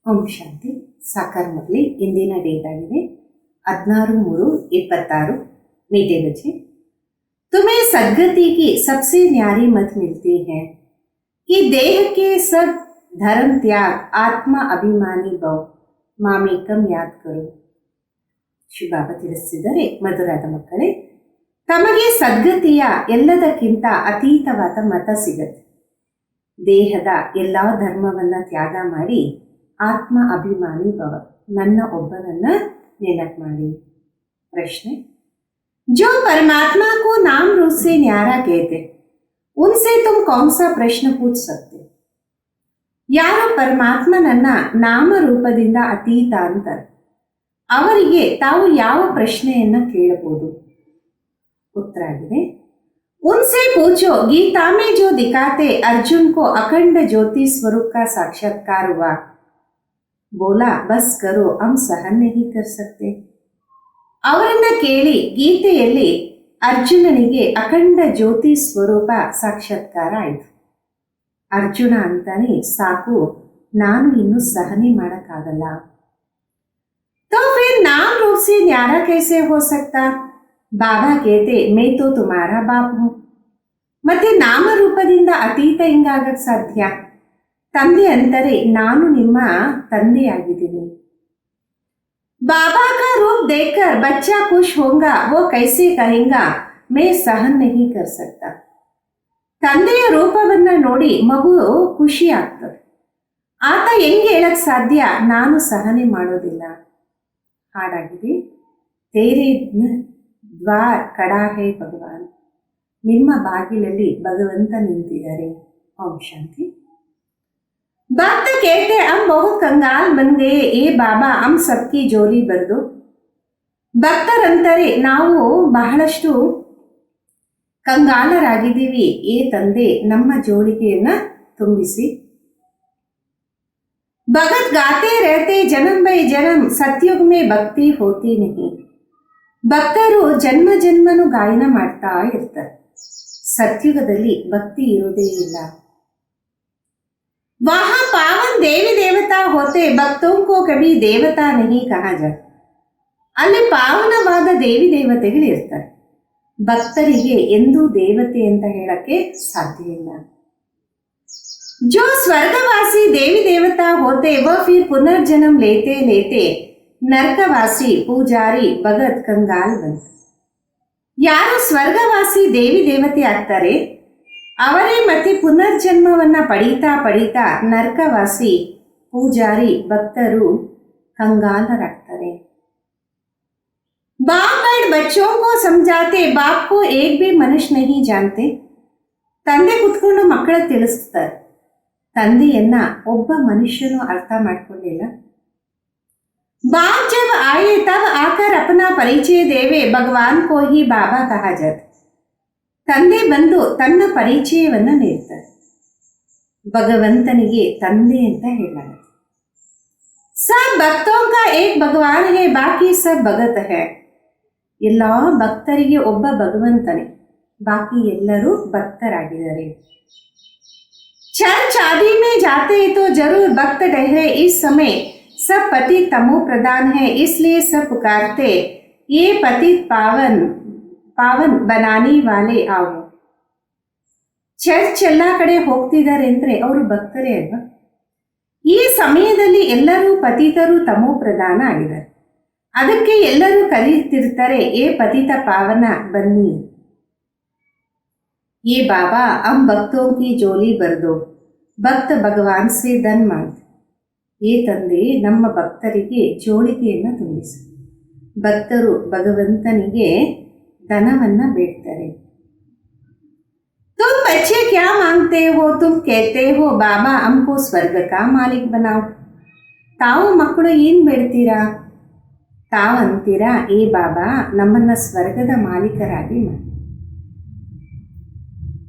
ಓಂ ಶಾಂತಿ. ಸಾಕಾರ ಮುರಳಿ. ಇಂದಿನ ಡೇಟ್ ಆಗಿದೆ 16/3/26 मीठे बच्चे। तुम्हें सद्गति की सबसे न्यारी मत मिलती है कि देह के सब धर्म त्याग आत्म अभिमानी भव ಮಾಮೇಕಂ ಯಾದ್ ಕರು. ಶಿವಬಾಬಾ ತಿಳಿಸಿದರೆ, ಮಧುರಾದ ಮಕ್ಕಳೇ, ತಮಗೆ ಸದ್ಗತಿಯ ಎಲ್ಲದಕ್ಕಿಂತ ಅತೀತವಾದ ಮತ ಸಿಗತ್ತೆ. ದೇಹದ ಎಲ್ಲ ಧರ್ಮವನ್ನ ತ್ಯಾಗ ಮಾಡಿ ಆತ್ಮ ಅಭಿಮಾನಿ ಭವ, ನನ್ನ ಒಬ್ಬನನ್ನ ನೆನಪು ಮಾಡಿ. ಪ್ರಶ್ನೆ: जो परमात्मा को नाम रूप से न्यारा कहते उनसे तुम कौन सा प्रश्न पूछ सकते? ಯಾರು ಪರಮಾತ್ಮನನ್ನ ನಾಮರೂಪದಿಂದ ಅತೀತ ಅಂತಾರೆ, ಅವರಿಗೆ ತಾವು ಯಾವ ಪ್ರಶ್ನೆಯನ್ನ ಕೇಳಬಹುದು? ಉತ್ತರ ಆಗಿದೆ, उनसे पूछो गीता में जो दिखाते अर्जुन को अखंड ज्योति स्वरूप का साक्षात्कार हुआ, बोला बस करो हम सहन नहीं कर सकते. ಅವರನ್ನ ಕೇಳಿ, ಗೀತೆಯಲ್ಲಿ ಅರ್ಜುನನಿಗೆ ಅಖಂಡ ಜ್ಯೋತಿ ಸ್ವರೂಪ ಸಾಕ್ಷಾತ್ಕಾರ ಆಯಿತು. ಅರ್ಜುನ ಅಂತಾನೆ, ಸಾಕು, ನಾನು ಇನ್ನು ಸಹನೆ ಮಾಡಕ್ಕಾಗಲ್ಲ. तो फिर नाम रूप से न्यारा कैसे हो सकता? ಬಾಬಾ कहते मैं तो तुम्हारा बाप हूं. ಮತ್ತೆ ನಾಮರೂಪದಿಂದ ಅತೀತ ಹೆಂಗಾಗಕ್ ಸಾಧ್ಯ? ತಂದೆ ಅಂತಾರೆ, ನಾನು ನಿಮ್ಮ ತಂದೆಯಾಗಿದ್ದೀನಿ. बाबा का रूप देखकर बच्चा खुश होगा, वो कैसे कहेगा मैं सहन नहीं कर सकता. ತಂದೆಯ ರೂಪವನ್ನ ನೋಡಿ ಮಗು ಖುಷಿ ಆಗ್ತದೆ. ಆತ ಹೆಂಗೆ ಹೇಳಕ್ ಸಾಧ್ಯ, ನಾನು ಸಹನೆ ಮಾಡೋದಿಲ್ಲ? ಹಾಡಾಗಿದೆ, ತೇರೆ ದ್ವಾರ್ ಕಡಾ ಹೇ ಭಗವಾನ್, ನಿಮ್ಮ ಬಾಗಿಲಲ್ಲಿ ಭಗವಂತ ನಿಂತಿದ್ದಾರೆ. ಓಂ ಶಾಂತಿ. भक्त कहते हम बहुत कंगाल बन गए, ए बाबा हम सबकी ಜೋಲಿ ಬರೆದು. ಭಕ್ತರಂತಾರೆ, ನಾವು ಬಹಳಷ್ಟು ಕಂಗಾಲರಾಗಿದ್ದೀವಿ, ಏ ತಂದೆ ನಮ್ಮ ಜೋಳಿಗೆಯನ್ನ ತುಂಬಿಸಿ. भगत गाते रहते जन्म बೈ जन्म सतयुग में भक्ति होती नहीं. ಭಕ್ತರು ಜನ್ಮ ಜನ್ಮನು ಗಾಯನ ಮಾಡ್ತಾ ಇರ್ತಾರೆ, ಸತ್ಯುಗದಲ್ಲಿ ಭಕ್ತಿ ಇರೋದೇ ಇಲ್ಲ. वहां पावन देवी देवता होते, भक्तों को कभी देवता नहीं कहा जाता. ಅಲ್ಲಿ ಪಾವನವಾದ ದೇವಿ ದೇವತೆಗಳು ಇರ್ತಾರೆ, ಭಕ್ತರಿಗೆ ಎಂದೂ ದೇವತೆ ಅಂತ ಹೇಳಕ್ಕೆ ಸಾಧ್ಯ ಇಲ್ಲ. जो स्वर्गवासी देवी देवता होते वह फिर पुनर्जन्म लेते लेते नरकवासी पूजारी भगत कंगाल बनते. ಯಾರು ಸ್ವರ್ಗವಾಸಿ ದೇವಿ ದೇವತೆ ಆಗ್ತಾರೆ, ಅವರೇ ಮತ್ತೆ ಪುನರ್ಜನ್ಮವನ್ನ ಪಡೀತಾ ಪಡೀತಾ ನರಕವಾಸಿ ಪೂಜಾರಿ ಭಕ್ತರು ಕಂಗಾಲರಾಗ್ತಾರೆ. बाप बैठ बच्चों को समझाते, बाप को एक भी मनुष्य नहीं जानते. ತಂದೆ ಕುತ್ಕೊಂಡು ಮಕ್ಕಳ ತಿಳಿಸ್ತಾರೆ, ತಂದೆಯನ್ನ ಒಬ್ಬ ಮನುಷ್ಯನು ಅರ್ಥ ಮಾಡ್ಕೊಂಡಿಲ್ಲ. बाप जब आए तब आकर अपना परिचय देवे, भगवान को ही बाबा कहा जाता. ತಂದೆ ಬಂದು ತನ್ನ ಪರಿಚಯವನ್ನ ನೀಡ್ತಾರೆ, ಭಗವಂತನಿಗೆ ತಂದೆ ಅಂತ ಹೇಳಲಾಗುತ್ತೆ. सब भक्तों का एक भगवान है, बाकी सब भगत है. ಎಲ್ಲ ಭಕ್ತರಿಗೆ ಒಬ್ಬ ಭಗವಂತನೇ, ಬಾಕಿ ಎಲ್ಲರೂ ಭಕ್ತರಾಗಿದ್ದಾರೆ. चर्च आदि में जाते तो जरूर भक्त ठहरे, इस समय सब पतित तमो प्रधान है, इसलिए सब पुकारते ये पतित ಪಾವನ್ ಬನಾನಿ ವಾಲೆ ಆವು. ಚರ್ಚ್ ಎಲ್ಲ ಕಡೆ ಹೋಗ್ತಿದ್ದಾರೆ ಅಂದ್ರೆ ಅವರು ಭಕ್ತರೇ ಅಲ್ವಾ? ಈ ಸಮಯದಲ್ಲಿ ಎಲ್ಲರೂ ಪತಿತರು ತಮೋ ಪ್ರಧಾನ ಆಗಿದ್ದಾರೆ, ಅದಕ್ಕೆ ಎಲ್ಲರೂ ಕರೀತಿರ್ತಾರೆ, ಏ ಪತಿತ ಪಾವನ ಬನ್ನಿ. ಏ ಬಾಬಾ ಹಮ್ ಭಕ್ತೋಂ ಕಿ ಜೋಲಿ ಬರ್ದೋ, ಭಕ್ತ ಭಗವಾನ್ ಸೇ ಧನ್ ಮಾಂಗ್. ಏ ತಂದೆ ನಮ್ಮ ಭಕ್ತರಿಗೆ ಜೋಳಿಗೆಯನ್ನು ತುಂಬಿಸಿ. ಭಕ್ತರು ಭಗವಂತನಿಗೆ ಧನವನ್ನ ಬೇಡ್ತಾರೆ. तुम बच्चे क्या मांगते हो? तुम कहते हो बाबा हमको स्वर्ग का मालिक बनाओ. ತಾವು ಮಕ್ಕಳು ಏನ್ ಬೇಡ್ತೀರಾ? ತಾವು ಅಂತೀರಾ, ಏ ಬಾಬಾ ನಮ್ಮನ್ನ ಸ್ವರ್ಗದ ಮಾಲೀಕರಾಗಿ ಮಾಡಿ.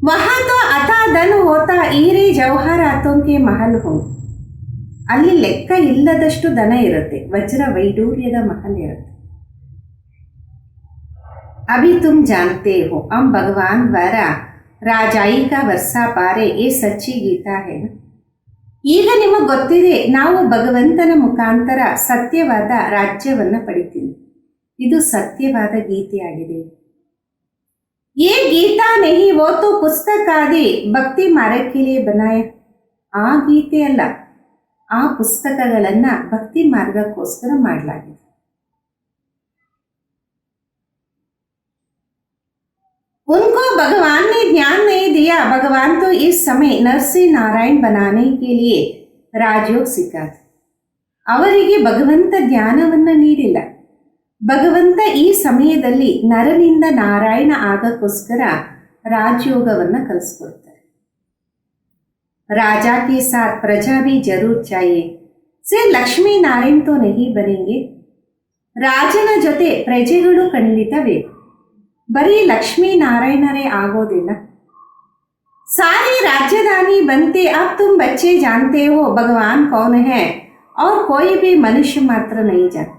वहां तो अथा धन होता, हीरे जवाहरातों के महल हो. ಅಲ್ಲಿ ಲೆಕ್ಕ ಇಲ್ಲದಷ್ಟು ಧನ ಇರುತ್ತೆ, ವಜ್ರ ವೈಡೂರ್ಯದ ಮಹಲ್ ಇರುತ್ತೆ. अभी तुम जानते हो हम भगवान द्वारा राजाई का वर्षा पारे, ये सच्ची गीता है. ಈಗ ನಿಮಗೆ ಗೊತ್ತಿದೆ, ನಾವು ಭಗವಂತನ ಮುಖಾಂತರ ಸತ್ಯವಾದ ರಾಜ್ಯವನ್ನು ಪಡಿತೀವಿ. ಇದು ಸತ್ಯವಾದ ಗೀತೆಯಾಗಿದೆ. ये गीता नहीं वो तो पुस्तक आदि ಭಕ್ತಿ ಮಾರ್ಗ के लिए बनाया. ಆ ಗೀತೆ ಅಲ್ಲ, ಆ ಪುಸ್ತಕಗಳನ್ನ ಭಕ್ತಿ ಮಾರ್ಗಕ್ಕೋಸ್ಕರ ಮಾಡಲಾಗಿದೆ. उनको भगवान ने ज्ञान नहीं दिया. भगवान तो इस समय नर से नारायण बनाने के लिए राजयोग सिखाते. ಅವರಿಗೆ ಭಗವಂತ ಜ್ಞಾನವನ್ನ ನೀಡಿಲ್ಲ. ಭಗವಂತ ಈ ಸಮಯದಲ್ಲಿ ನರನಿಂದ ನಾರಾಯಣ ಆಗಕ್ಕೋಸ್ಕರ ರಾಜಯೋಗವನ್ನ ಕಲಿಸ್ಕೊಡ್ತಾರೆ. ರಾಜಾ ಕೆ ಸಾಥ್ ಪ್ರಜಾ ಭಿ ಜರೂರ್ ಚಾಹಿಯೆ. ಸಿರ್ಫ್ ಲಕ್ಷ್ಮೀ ನಾರಾಯಣ್ ತೋ ನಹಿ ಬನೆಂಗೆ. ರಾಜನ ಜೊತೆ ಪ್ರಜೆಗಳು ಖಂಡಿತ ಬೇಕು, ಬರೀ ಲಕ್ಷ್ಮೀ ನಾರಾಯಣರೇ ಆಗೋದಿಲ್ಲ. ಸಾರಿ ರಾಜಧಾನಿ बनते अब तुम बच्चे जानते हो भगवान कौन है और कोई भी मनुष्य मात्र नहीं जानता.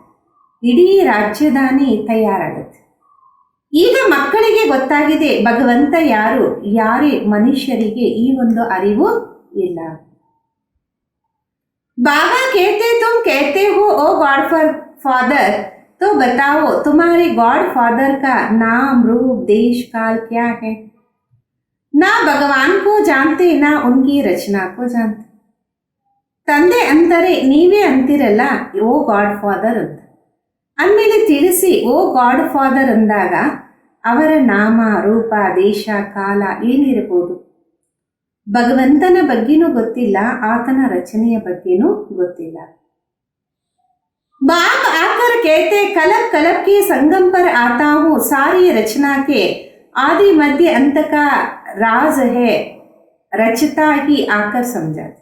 ಇಡೀ ರಾಜಧಾನಿ ತಯಾರಾಗುತ್ತೆ. ಈಗ ಮಕ್ಕಳಿಗೆ ಗೊತ್ತಾಗಿದೆ ಭಗವಂತ ಯಾರು, ಯಾರೇ ಮನುಷ್ಯರಿಗೆ ಈ ಒಂದು ಅರಿವು ಇಲ್ಲ. बाबा कहते तुम कहते हो ओ गॉड फादर, तो बताओ तुम्हारे गॉड फादर का नाम, रूप, देश, काल क्या है? ना भगवान को जानते ना उनकी रचना को जानते. ತಂದೆ ಅಂತಾರೆ, ನೀವೇ ಅಂತಿರಲ್ಲ ಓ ಗಾಡ್ ಫಾದರ್ ಅಂತ. ಅಂದಮೇಲೆ ತಿಳಿಸಿ, ಓ ಗಾಡ್ ಫಾದರ್ ಅಂದಾಗ ಅವರ ನಾಮ, ರೂಪ, ದೇಶ, ಕಾಲ ಏನಿರಬಹುದು. ಭಗವಂತನ ಬಗ್ಗೆನೂ ಗೊತ್ತಿಲ್ಲ, ಆತನ ರಚನೆಯ ಬಗ್ಗೆನೂ ಗೊತ್ತಿಲ್ಲ. बाप आकर कहते कलप कलप के संगम पर आता हूँ, सारी रचना के आदि मध्य अंत का राज है, रचता ही आकर समझाते.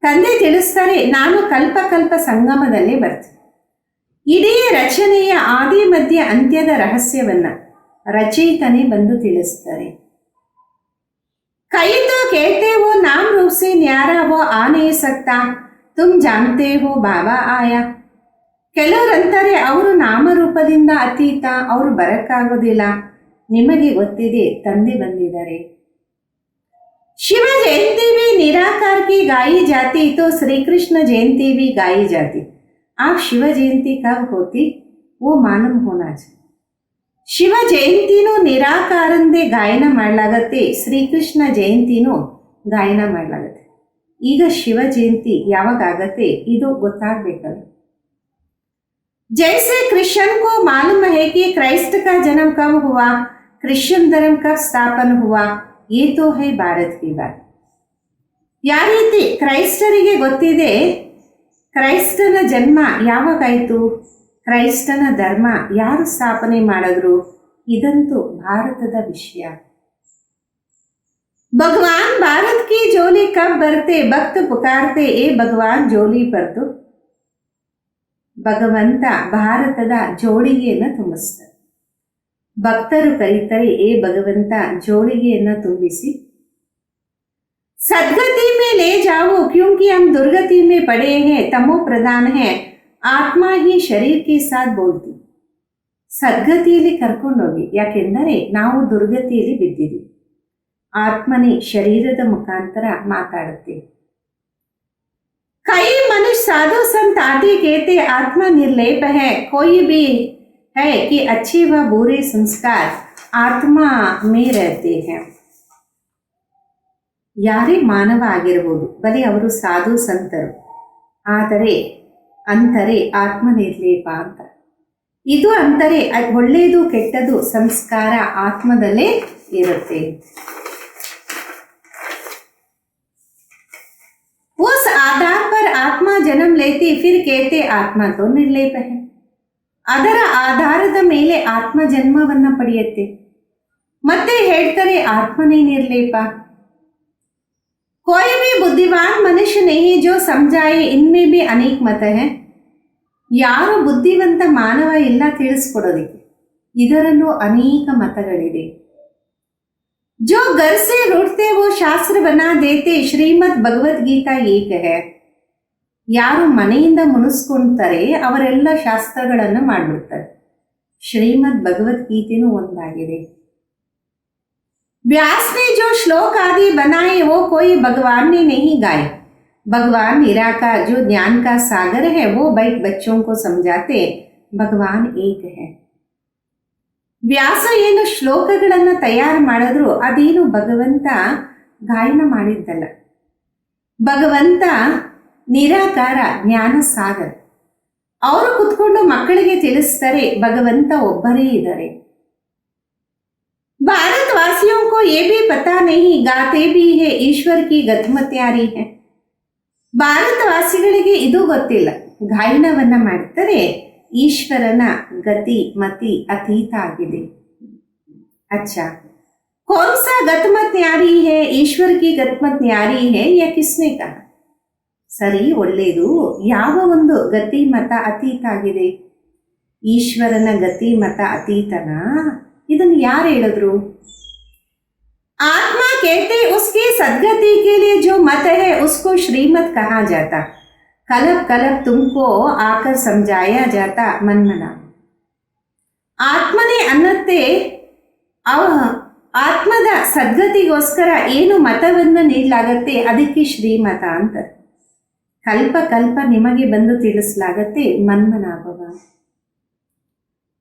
ತಂದೆ ತಿಳಿಸ್ತಾರೆ, ನಾನು ಕಲ್ಪ ಕಲ್ಪ ಸಂಗಮದಲ್ಲೇ ಬರ್ತೀನಿ. ಇಡೀ ರಚನೆಯ ಆದಿ ಮಧ್ಯ ಅಂತ್ಯದ ರಹಸ್ಯವನ್ನ ರಚಯಿತನೇ ಬಂದು ತಿಳಿಸ್ತಾರೆ. ಕೈ ತೋ कहते वो नाम रूप से न्यारा वो आ नहीं सकता, तुम जानते हो बाबा आया. ಕೆಲವರಂತಾರೆ ಅವರು ನಾಮರೂಪದಿಂದ ಅತೀತ, ಅವರು ಬರಕ್ಕಾಗೋದಿಲ್ಲ. ನಿಮಗೆ ಗೊತ್ತಿದೆ, ತಂದೆ ಬಂದಿದ್ದಾರೆ. शिव जयंती भी निराकार की गाई जाती तो श्री कृष्ण जयंती भी गाई जाती. आप शिव जयंती कब होती वो मालूम होना चाहिए. ಶಿವ ಜಯಂತಿನೂ ನಿರಾಕಾರಂದೇ ಗಾಯನ ಮಾಡಲಾಗತ್ತೆ, ಶ್ರೀಕೃಷ್ಣ ಜಯಂತಿನೂ ಗಾಯನ ಮಾಡಲಾಗತ್ತೆ. ಈಗ ಶಿವ ಜಯಂತಿ ಯಾವಾಗ ಆಗತ್ತೆ ಇದು ಗೊತ್ತಾಗಬೇಕಲ್ಲ. जैसे क्रिश्चियन को मालूम है कि क्राइस्ट का जन्म कब हुआ, क्रिश्चियन धर्म कब स्थापन हुआ, ये तो है भारत की बात. ಯಾವ ರೀತಿ ಕ್ರೈಸ್ತರಿಗೆ ಗೊತ್ತಿದೆ ಕ್ರೈಸ್ತನ ಜನ್ಮ ಯಾವಾಗಾಯಿತು, ಕ್ರೈಸ್ತನ ಧರ್ಮ ಯಾರು ಸ್ಥಾಪನೆ ಮಾಡಿದ್ರು, ಇದಂತೂ ಭಾರತದ ವಿಷಯ. ಭಗವಾನ್ ಭಾರತ್ ಕಿ ಜೋಲಿ ಕಬ್ ಬರ್ತೆ ಭಕ್ತ ಪುಕಾರ್ತೆ ಏ ಭಗವಾನ್ ಜೋಲಿ ಬರ್ದು. ಭಗವಂತ ಭಾರತದ ಜೋಳಿಗೆಯನ್ನು ತುಂಬಿಸ್ತಾರೆ. ಭಕ್ತರು ಕರೀತಾರೆ, ಏ ಭಗವಂತ ಜೋಳಿಗೆಯನ್ನು ತುಂಬಿಸಿ. सदगति में ले जाओ क्योंकि हम दुर्गति में पड़े हैं, तमो प्रधान है, ಆತ್ಮ ಹಿ ಶರೀರ್ ಕೆ ಸಾಥ್ ಬೋಲ್ತಿ. ಸದ್ಗತಿಯಲ್ಲಿ ಕರ್ಕೊಂಡೋಗಿ, ಯಾಕೆಂದರೆ ನಾವು ದುರ್ಗತಿಯಲ್ಲಿ ಬಿದ್ದಿದ್ದೀವಿ. ಆತ್ಮನೇ ಶರೀರದ ಮುಖಾಂತರ ಮಾತಾಡುತ್ತೆ. ಕೈ ಮನುಷ್ಯ ಸಾಧು ಸಂತ ಆದಿ कहते आत्मा निर्लेप है, कोई भी है कि अच्छे व बुरे संस्कार आत्मा में रहते हैं. ಯಾರೇ ಮಾನವ ಆಗಿರಬಹುದು, ಬರೀ ಅವರು ಸಾಧು ಸಂತರು, ಆದರೆ ಅಂತಾರೆ ಆತ್ಮನಿರ್ಲೇಪ ಅಂತ. ಇದು ಅಂತಾರೆ ಒಳ್ಳೆಯದು ಕೆಟ್ಟದು ಸಂಸ್ಕಾರ ಆತ್ಮದಲ್ಲೇ ಇರುತ್ತೆ. उस आधार पर आत्मा जन्म लेती फिर कहते आत्मा तो निर्लेप है. ಅದರ ಆಧಾರದ ಮೇಲೆ ಆತ್ಮ ಜನ್ಮವನ್ನ ಪಡೆಯುತ್ತೆ, ಮತ್ತೆ ಹೇಳ್ತಾರೆ ಆತ್ಮನೇ ನಿರ್ಲೇಪ. कोई भी बुद्धिमान मनुष्य नहीं जो समझाए, इनमें भी अनेक मत है. ಯಾರು ಬುದ್ಧಿವಂತ ಮಾನವ ಇಲ್ಲ ತಿಳಿಸ್ಕೊಡೋದಕ್ಕೆ, ಇದರಲ್ಲೂ ಅನೇಕ ಮತಗಳಿದೆ. जो घर से रूठते वो शास्त्र बना देते, ಶ್ರೀಮದ್ ಭಗವದ್ಗೀತಾ ಏಕ है. ಯಾರು ಮನೆಯಿಂದ ಮುನಿಸ್ಕೊಂತಾರೆ ಅವರೆಲ್ಲ ಶಾಸ್ತ್ರಗಳನ್ನು ಮಾಡ್ಬಿಡ್ತಾರೆ. ಶ್ರೀಮದ್ ಭಗವದ್ಗೀತೆನೂ ಒಂದಾಗಿದೆ. व्यास ने जो श्लोक आदि बनाए वो कोई भगवान ने नहीं गाए. भगवान निराकार जो ज्ञान का सागर है वो बच्चों को समझाते भगवान एक है. ವ್ಯಾಸ ಏನು ಶ್ಲೋಕಗಳನ್ನು ತಯಾರು ಮಾಡಿದ್ರು ಅದೇನು ಭಗವಂತ ಗಾಯನ ಮಾಡಿದ್ದಲ್ಲ. ಭಗವಂತ ನಿರಾಕಾರ ಜ್ಞಾನ ಸಾಗರ. ಅವರು ಕುತ್ಕೊಂಡು ಮಕ್ಕಳಿಗೆ ತಿಳಿಸ್ತಾರೆ ಭಗವಂತ ಒಬ್ಬರೇ ಇದ್ದಾರೆ. भारतवासियों को ये भी पता नहीं गाते भी है ईश्वर की गतमत्यारी है. ಭಾರತವಾಸಿಗಳಿಗೆ ಇದು ಗೊತ್ತಿಲ್ಲ, ಗಾಯನವನ್ನ ಮಾಡ್ತಾರೆ ಈಶ್ವರನ ಗತಿ ಮತಿ ಅತೀತ ಆಗಿದೆ. अच्छा कौन सा गतमत न्यारी है, ईश्वर की गतमत न्यारी है या किसने कहा? ಸರಿ, ಒಳ್ಳೆಯದು. ಯಾವ ಒಂದು ಗತಿ ಮತ ಅತೀತ ಆಗಿದೆ? ಈಶ್ವರನ ಗತಿ ಮತ ಅತೀತನ? ಇದನ್ನು ಯಾರು ಹೇಳಿದ್ರು? आत्मा कहते उसकी सद्गति के लिए जो मत है उसको श्रीमत कहा जाता. कलब कलब तुमको आकर समझाया जाता मनमना. ಆತ್ಮನೇ ಅನ್ನತ್ತೆ ಆತ್ಮದ ಸದ್ಗತಿಗೋಸ್ಕರ ಏನು ಮತವನ್ನು ನೀಡಲಾಗತ್ತೆ ಅದಕ್ಕೆ ಶ್ರೀಮತ ಅಂತಾರೆ. ಕಲ್ಪ ಕಲ್ಪ ನಿಮಗೆ ಬಂದು ತಿಳಿಸಲಾಗತ್ತೆ ಮನ್ಮನಾಭವ.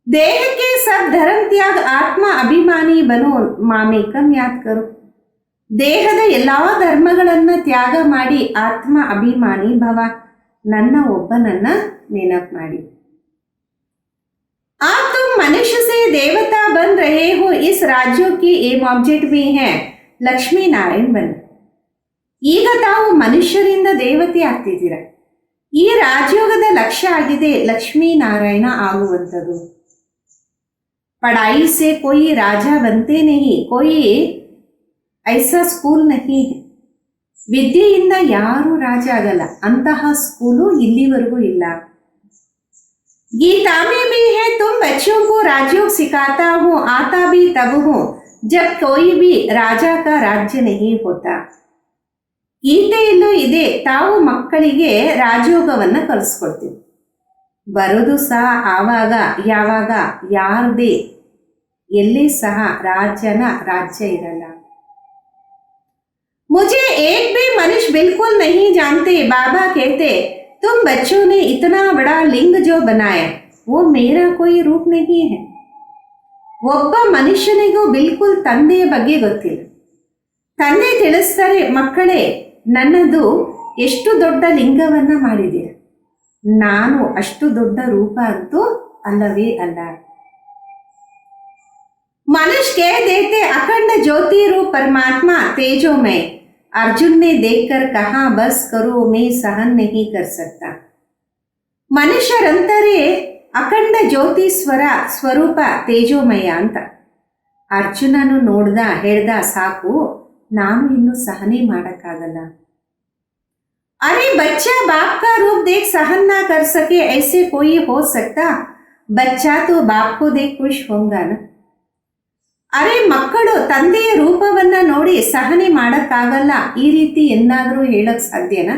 देह के सब धर्म त्याग आत्मा अभिमानी बनो मामेकम याद करो. ದೇಹದ ಎಲ್ಲಾ ಧರ್ಮಗಳನ್ನ ತ್ಯಾಗ ಮಾಡಿ ಆತ್ಮ ಅಭಿಮಾನಿ ಭವ, ನನ್ನ ಒಬ್ಬನನ್ನ ನೆನಪು ಮಾಡಿ. आप तुम मनुष्य से देवता बन रहे हो, इस राज्यों की एम ऑब्जेक्ट भी है लक्ष्मी नारायण बन. ಈಗ ತಾವು ಮನುಷ್ಯರಿಂದ ದೇವತೆ ಆಗ್ತಿದ್ದೀರ. ಈ ರಾಜಯೋಗದ ಲಕ್ಷ್ಯ ಆಗಿದೆ ಲಕ್ಷ್ಮೀ ನಾರಾಯಣ ಆಗುವಂಥದ್ದು. पढ़ाई से कोई राजा बनते नहीं, कोई ऐसा स्कूल नहीं है. ವಿದ್ಯೆಯಿಂದ ಯಾರು ರಾಜ ಆಗಲ್ಲ, ಅಂತಹ ಸ್ಕೂಲು ಇಲ್ಲಿವರೆಗೂ ಇಲ್ಲ. गीता में भी है तुम बच्चों को राजयोग सिखाता हूँ, आता भी तब हूँ जब कोई भी राजा का राज्य नहीं होता. ಗೀತೆಯಲ್ಲೂ ಇದೆ, ತಾವು ಮಕ್ಕಳಿಗೆ ರಾಜಯೋಗವನ್ನು ಕಲಿಸ್ಕೊಡ್ತೀವಿ. ಬರೋದು ಸಹ ಆವಾಗ ಯಾವಾಗ ಯಾರದೇ ಎಲ್ಲಿ ಸಹ ರಾಜ್ಯನ ರಾಜ್ಯ ಇರಲ್ಲ. मुझे एक भी मनुष्य बिल्कुल नहीं जानते. बाबा कहते तुम बच्चों ने इतना बड़ा लिंग जो बनाया वो मेरा कोई रूप नहीं है. ಒಬ್ಬ ಮನುಷ್ಯನಿಗೂ ಬಿಲ್ಕುಲ್ ತಂದೆಯ ಬಗ್ಗೆ ಗೊತ್ತಿಲ್ಲ. ತಂದೆ ತಿಳಿಸ್ತಾರೆ, ಮಕ್ಕಳೇ ನನ್ನದು ಎಷ್ಟು ದೊಡ್ಡ ಲಿಂಗವನ್ನ ಮಾಡಿದ್ದೀರ, ನಾನು ಅಷ್ಟು ದೊಡ್ಡ ರೂಪ ಅಂತೂ ಅಲ್ಲವೇ ಅಲ್ಲ. मनुष्य कह देते अखंड ज्योति रूप परमात्मा तेजोमय. अर्जुन ने देखकर कहा बस करो मैं सहन नहीं कर सकता. ಮನುಷ್ಯರಂತಾರೆ ಅಖಂಡ ಜ್ಯೋತಿ ಸ್ವರೂಪ ತೇಜೋಮಯ ಅಂತ. ಅರ್ಜುನನು ನೋಡ್ದ, ಹೇಳ್ದ ಸಾಕು, ನಾನು ಇನ್ನು ಸಹನೆ ಮಾಡಕ್ಕಾಗಲ್ಲ. अरे बच्चा बाप का रूप देख सहन ना कर सके ऐसे कोई हो सकता? बच्चा तो बाप को देख खुश होगा ना. ಅರೆ ಮಕ್ಕಳು ತಂದೆಯ ರೂಪವನ್ನ ನೋಡಿ ಸಹನೆ ಮಾಡಕ್ಕಾಗಲ್ಲ, ಈ ರೀತಿ ಏನಾದರೂ ಹೇಳಕ್ ಸಾಧ್ಯನಾ?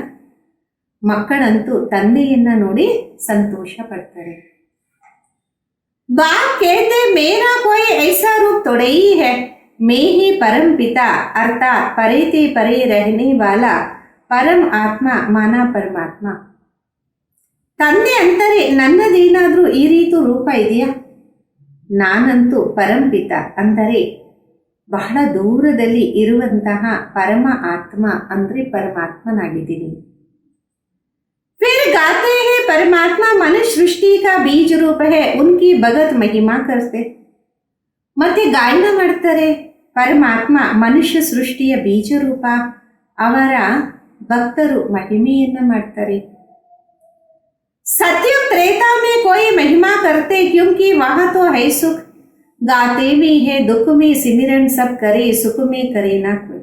ಮಕ್ಕಳಂತೂ ತಂದೆಯನ್ನ ನೋಡಿ ಸಂತೋಷ ಪಡ್ತಾರೆ. बाप कहते मेरा कोई ऐसा रूप थोड़ा ही है, मैं ही परम पिता अर्थात परे ते परे रहने वाला परम ಆತ್ಮ ಮಾನಾ ಪರಮಾತ್ಮ. ತಂದೆ ಅಂತಾರೆ ನನ್ನದೇನಾದ್ರೂ ಈ ರೀತಿ ರೂಪ ಇದೆಯಾ? ನಾನಂತೂ ಪರಂಪಿತ ಅಂದರೆ ಬಹಳ ದೂರದಲ್ಲಿ ಇರುವಂತಹ ಪರಮ ಆತ್ಮ ಅಂದ್ರೆ ಪರಮಾತ್ಮನಾಗಿದ್ದೀನಿ. फिर गाते हैं परमात्मा मनुष्य सृष्टि का बीज रूप है, उनकी भगत महिमा करते. ಮತ್ತೆ ಗಾಯನ ಮಾಡ್ತಾರೆ, ಪರಮಾತ್ಮ ಮನುಷ್ಯ ಸೃಷ್ಟಿಯ ಬೀಜ ರೂಪ, ಅವರ ಭಕ್ತರು ಮಹಿಮೆಯನ್ನ ಮಾಡ್ತಾರೆ. सत्युग त्रेता में कोई महिमा करते क्योंकि वहां तो है सुख. गाते भी है दुख में सिमरन सब करे, सुख में करे ना कोई.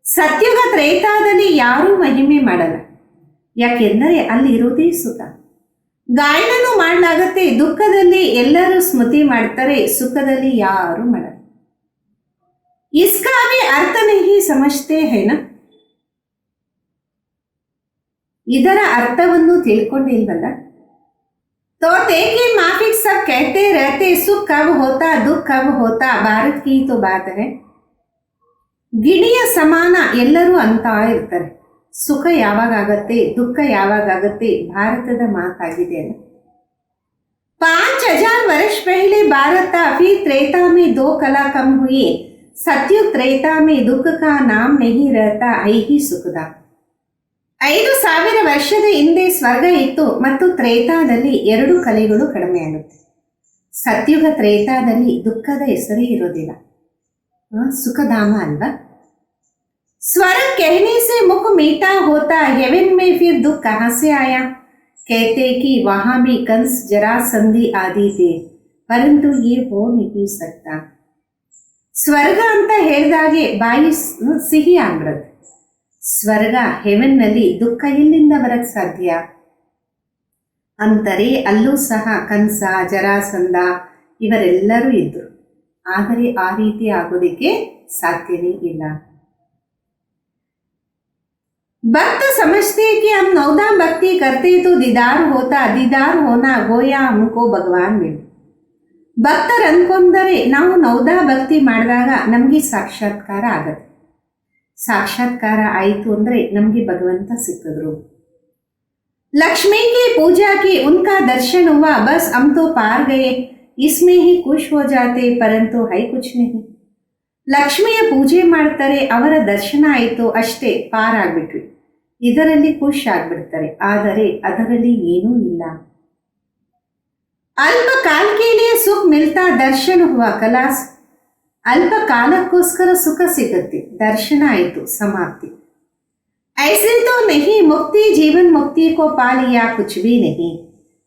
ಸತ್ಯುಗ ತ್ರೇತಾದಲ್ಲಿ ಯಾರೂ ಮಹಿಮೆ ಮಾಡಲ್ಲ, ಯಾಕೆಂದರೆ ಅಲ್ಲಿ ಇರೋದೇ ಸುಖ. ಗಾಯನನು ಮಾಡಲಾಗತ್ತೆ, ದುಃಖದಲ್ಲಿ ಎಲ್ಲರೂ ಸ್ಮೃತಿ ಮಾಡ್ತಾರೆ, ಸುಖದಲ್ಲಿ ಯಾರು ಮಾಡಲ್ಲ. इसका भी अर्थ नहीं समझते है ना. ಇದರ ಅರ್ಥವನ್ನು ತಿಳ್ಕೊಂಡಿಲ್ವಲ್ಲ. तोते की माफिक सब कहते रहते सुख कब होता दुख कब होता, भारत की तो बात है. ಗಿಣಿಯ ಸಮಾನ ಎಲ್ಲರೂ ಅಂತ ಇರ್ತಾರೆ, ಸುಖ ಯಾವಾಗತ್ತೆ, ದುಃಖ ಯಾವಾಗತ್ತೆ, ಭಾರತದ ಮಾತಾಗಿದೆ ಅಲ್ಲ. 5000 वर्ष पहले भारत था, फिर त्रेता में 2 कला कम हुई, सत्युग त्रेता में दुख का नाम नहीं रहता, ಐಹಿ ಸುಖದ. 5000 ವರ್ಷದ ಹಿಂದೆ ಸ್ವರ್ಗ ಇತ್ತು ಮತ್ತು ತ್ರೇತಾದಲ್ಲಿ 2 ಕಲೆಗಳು ಕಡಿಮೆಯಾಗುತ್ತೆ. ಸತ್ಯುಗ ತ್ರೇತಾದಲ್ಲಿ ದುಃಖದ ಹೆಸರೇ ಇರೋದಿಲ್ಲ. ಸುಖಧಾಮ ಅಲ್ವಾ. स्वर्ग कहने से मुख मीठा होता, हेवन में फिर दुख कहाँ से आया, कहते कि वहां भी कंस जरासंधि आदि थे, परंतु ये हो नहीं सकता. ಸ್ವರ್ಗ ಅಂತ ಹೇಳಿದಾಗೆ ಬಾಯಿ ಸಿಹಿ ಆಗ್ಬಿಡುತ್ತೆ. ಸ್ವರ್ಗ ಹೆವೆನ್ ನಲ್ಲಿ ದುಃಖ ಎಲ್ಲಿಂದ ಬರಕ್ ಸಾಧ್ಯ ಅಂತಾರೆ. ಅಲ್ಲೂ ಸಹ ಕಂಸ, ಜರಾಸಂಧ ಇವರೆಲ್ಲರೂ ಇದ್ರು. ಆದರೆ ಆ ರೀತಿ ಆಗೋದಕ್ಕೆ ಸಾಧ್ಯನೇ ಇಲ್ಲ. भक्त समझते कि हम 9 भक्ति करते तो दीदार होता, दीदार होना गोया हमको भगवान मिल. ಭಕ್ತರು ಅನ್ಕೊಂಡರೆ ನಾವು 9 ಭಕ್ತಿ ಮಾಡಿದಾಗ ನಮಗೆ ಸಾಕ್ಷಾತ್ಕಾರ ಆಗತ್ತೆ. ಸಾಕ್ಷಾತ್ಕಾರ ಆಯಿತು ಅಂದ್ರೆ ನಮಗೆ ಭಗವಂತ ಸಿಕ್ಕಿದ್ರು. लक्ष्मी की पूजा की, उनका दर्शन हुआ, बस हम तो पार गए, इसमें ही खुश हो जाते, परंतु है कुछ नहीं. ಲಕ್ಷ್ಮಿಯ ಪೂಜೆ ಮಾಡ್ತಾರೆ, ಅವರ ದರ್ಶನ ಆಯಿತು, ಅಷ್ಟೇ ಪಾರಾಗ್ಬಿಟ್ವಿ, ಇದರಲ್ಲಿ ಖುಷ್ ಆಗ್ಬಿಡ್ತಾರೆ. ಆದರೆ ಅದರಲ್ಲಿ ಏನೂ ಇಲ್ಲ. ಅಲ್ಪ ಕಾಲಕ್ಕೆ ಸುಖ ಮಿಲ್ತಾ, ದರ್ಶನ ಹುವ ಕಲಾಸ್. ಅಲ್ಪ ಕಾಲಕ್ಕೋಸ್ಕರ ಸುಖ ಸಿಗುತ್ತೆ, ದರ್ಶನ ಆಯಿತು, ಸಮಾಪ್ತಿ. ऐसे तो नहीं, मुक्ति जीवन मुक्ति को पा लिया, कुछ भी नहीं.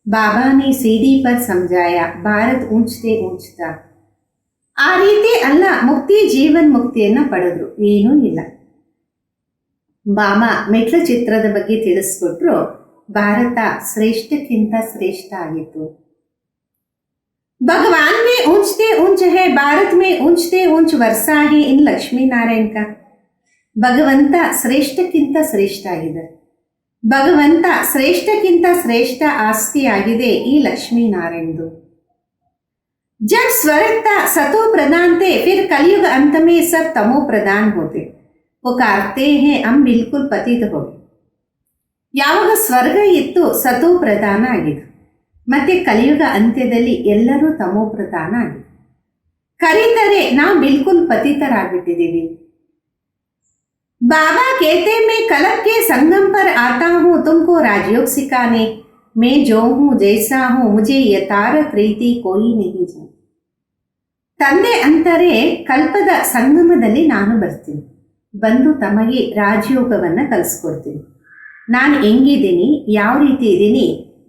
बाबा ने सीढ़ी पर समझाया, भारत ऊंचते ऊंचता. ಆ ರೀತಿ ಅಲ್ಲ, ಮುಕ್ತಿ ಜೀವನ್ ಮುಕ್ತಿಯನ್ನ ಪಡೆದ್ರು, ಏನೂ ಇಲ್ಲ. ಬಾಬಾ ಮೆಟ್ಲ ಚಿತ್ರದ ಬಗ್ಗೆ ತಿಳಿಸ್ಕೊಟ್ರು. ಭಾರತ ಶ್ರೇಷ್ಠಕ್ಕಿಂತ ಶ್ರೇಷ್ಠ ಆಗಿತ್ತು. ಭಗವಾನ್ ಮೇ ಊಂಚತೆ ಊಂಚ ಹೈ, ಭಾರತ್ ಮೇ ಊಂಚತೆ ಊಂಚ ವರ್ಷಾ ಹೈ, ಇನ್ ಲಕ್ಷ್ಮೀ ನಾರಾಯಣ್ ಕಾ. ಭಗವಂತ ಶ್ರೇಷ್ಠಕ್ಕಿಂತ ಶ್ರೇಷ್ಠ ಆಗಿದೆ. ಭಗವಂತ ಶ್ರೇಷ್ಠಕ್ಕಿಂತ ಶ್ರೇಷ್ಠ ಆಸ್ತಿ ಆಗಿದೆ ಈ ಲಕ್ಷ್ಮೀ ನಾರಾಯಣದು. जब स्वर्ग था सतो प्रधान थे, फिर कलयुग अंत में सब तमो प्रधान होते, पुकारते हैं हम बिल्कुल पतित हो गए. ಯಾವಾಗ ಸ್ವರ್ಗ ಇತ್ತು ಸತೋ ಪ್ರಧಾನ ಆಗಿದ್ದು, ಮತ್ತೆ ಕಲಿಯುಗ ಅಂತ್ಯದಲ್ಲಿ ಎಲ್ಲರೂ ತಮೋ ಪ್ರಧಾನ ಆಗಿದ್ದು. ಕರೀತಾರೆ, ನಾವು ಬಿಲ್ಕುಲ್ ಪತಿತರಾಗ್ಬಿಟ್ಟಿದ್ದೀವಿ. बाबा कहते मैं कलप के संगम पर आता हूँ तुमको राजयोग सिखाने, मैं जो हूँ जैसा हूँ मुझे यथार्थ प्रीति कोई नहीं जान. ತಂದೆ ಅಂತಾರೆ, ಕಲ್ಪದ ಸಂಗಮದಲ್ಲಿ ನಾನು ಬರ್ತೀನಿ, ಬಂದು ತಮಗೆ ರಾಜಯೋಗವನ್ನ ಕಲಿಸ್ಕೊಡ್ತೀನಿ. ನಾನು ಹೆಂಗಿದ್ದೀನಿ, ಯಾವ ರೀತಿ ಇದ್ದೀನಿ,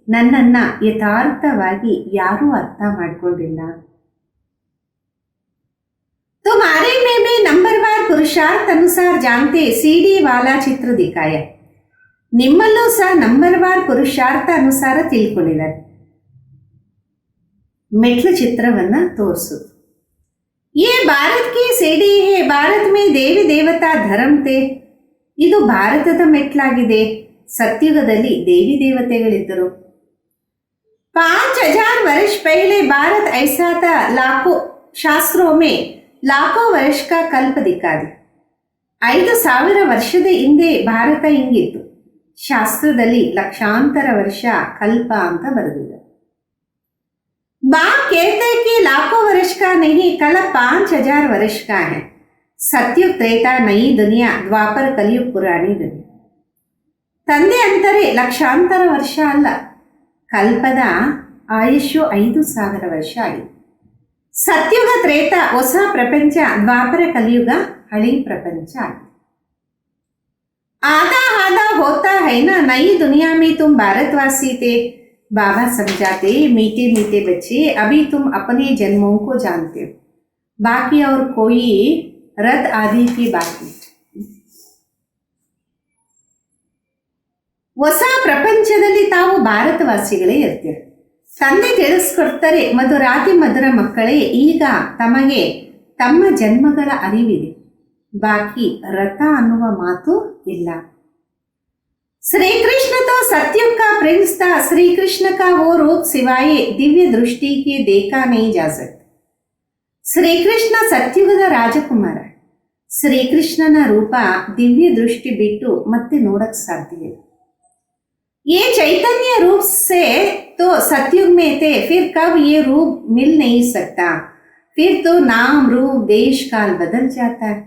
ನನ್ನನ್ನ ಯಥಾರ್ಥವಾಗಿ ಯಾರೂ ಅರ್ಥ ಮಾಡ್ಕೊಂಡಿಲ್ಲ. तुम्हारे में भी नंबरवार पुरुषार्थ अनुसार जानते, सीडी वाला ಚಿತ್ರ ದಿಕ್ಕಾಯ. ನಿಮ್ಮಲ್ಲೂ ಸಹ ನಂಬರ್ವಾರ್ ಪುರುಷಾರ್ಥ ಅನುಸಾರ ತಿಳ್ಕೊಂಡಿದ್ದಾರೆ. ಮೆಟ್ಲು ಚಿತ್ರವನ್ನ ತೋರಿಸುದು. ये भारत की सीढ़ी है, भारत में देवी देवता धर्म थे. ಇದು ಭಾರತದ ಮೆಟ್ಲಾಗಿದೆ. ಸತ್ಯುಗದಲ್ಲಿ ದೇವಿ ದೇವತೆಗಳಿದ್ದರು. 5000 वर्ष पहले भारत ऐसा था, लाखों शास्त्रों में लाखों वर्ष का कल्प दिखा दी. 5000 ವರ್ಷದ ಹಿಂದೆ ಭಾರತ ಹಿಂಗಿತ್ತು. ಶಾಸ್ತ್ರದಲ್ಲಿ ಲಕ್ಷಾಂತರ ವರ್ಷ ಕಲ್ಪ ಅಂತ ಬರೆದಿದೆ. बाप कहते कि लाखों वर्ष का नहीं, कल्प 5000 वर्ष का है. सत्युग त्रेता नई दुनिया, ದ್ವಾಪರ ಕಲಿಯುಗ ಪುರಾಣಿ ದುನಿಯಾ. ತಂದೆ ಅಂತಾರೆ, ಲಕ್ಷಾಂತರ ವರ್ಷ ಅಲ್ಲ, ಕಲ್ಪದ ಆಯುಷ್ಯು 5000 ವರ್ಷ ಆಗಿದೆ. ಸತ್ಯುಗ ತ್ರೇತ ಹೊಸ ಪ್ರಪಂಚ, ದ್ವಾಪರ ಕಲಿಯುಗ ಹಳಿ ಪ್ರಪಂಚ ಆಗಿದೆ. आधा आधा होता है ना, नई दुनिया में तुम भारतवासी थे. बाबा समझाते, मीठे मीठे बच्चे, अभी तुम अपने जन्मों को जानते हो, बाकी और कोई रथ आदि की बात नहीं. ಹೊಸ ಪ್ರಪಂಚದಲ್ಲಿ ತಾವು ಭಾರತವಾಸಿಗಳೇ ಇರ್ತೀರ. ತಂದೆ ತಿಳಿಸ್ಕೊಡ್ತಾರೆ, ಮಧುರಾತಿ ಮಧುರ ಮಕ್ಕಳೇ, ಈಗ ತಮಗೆ ತಮ್ಮ ಜನ್ಮಗಳ ಅರಿವಿದೆ, ಬಾಕಿ ರಥ ಅನ್ನುವ ಮಾತು ಇಲ್ಲ. श्री कृष्ण तो सत्युग का प्रिंस था, श्री कृष्ण का वो रूप सिवाय दिव्य दृष्टि के देखा नहीं जा सकता. ಶ್ರೀ ಕೃಷ್ಣ ಸತ್ಯುಗದ ರಾಜಕುಮಾರ. ಶ್ರೀಕೃಷ್ಣನ ರೂಪ ದಿವ್ಯ ದೃಷ್ಟಿ ಬಿಟ್ಟು ಮತ್ತೆ ನೋಡಕ್ ಸಾಧ್ಯ ಇಲ್ಲ. ये चैतन्य रूप से तो सतयुग में थे, फिर कब ये रूप मिल नहीं सकता, फिर तो नाम रूप देश काल बदल जाता है.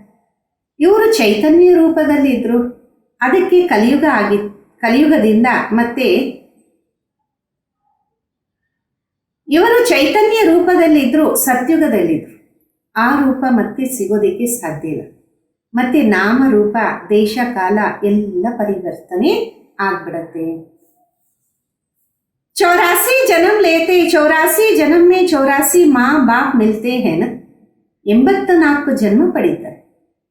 ಇವರು ಚೈತನ್ಯ ರೂಪದಲ್ಲಿದ್ರು, ಅದಕ್ಕೆ ಕಲಿಯುಗದಿಂದ ಮತ್ತೆ ಇವರು ಚೈತನ್ಯ ರೂಪದಲ್ಲಿದ್ರು, ಸತ್ಯುಗದಲ್ಲಿದ್ರು. ಆ ರೂಪ ಮತ್ತೆ ಸಿಗೋದಿಕ್ಕೆ ಸಾಧ್ಯ ಇಲ್ಲ. ಮತ್ತೆ ನಾಮ ರೂಪ ದೇಶ ಕಾಲ ಎಲ್ಲ ಪರಿವರ್ತನೆ ಆಗ್ಬಿಡತ್ತೆ. 84 जन्म लेते, 84 जन्म में 84 माँ बाप मिलते हैं ना. 84 ಜನ್ಮ ಪಡೀತಾರೆ.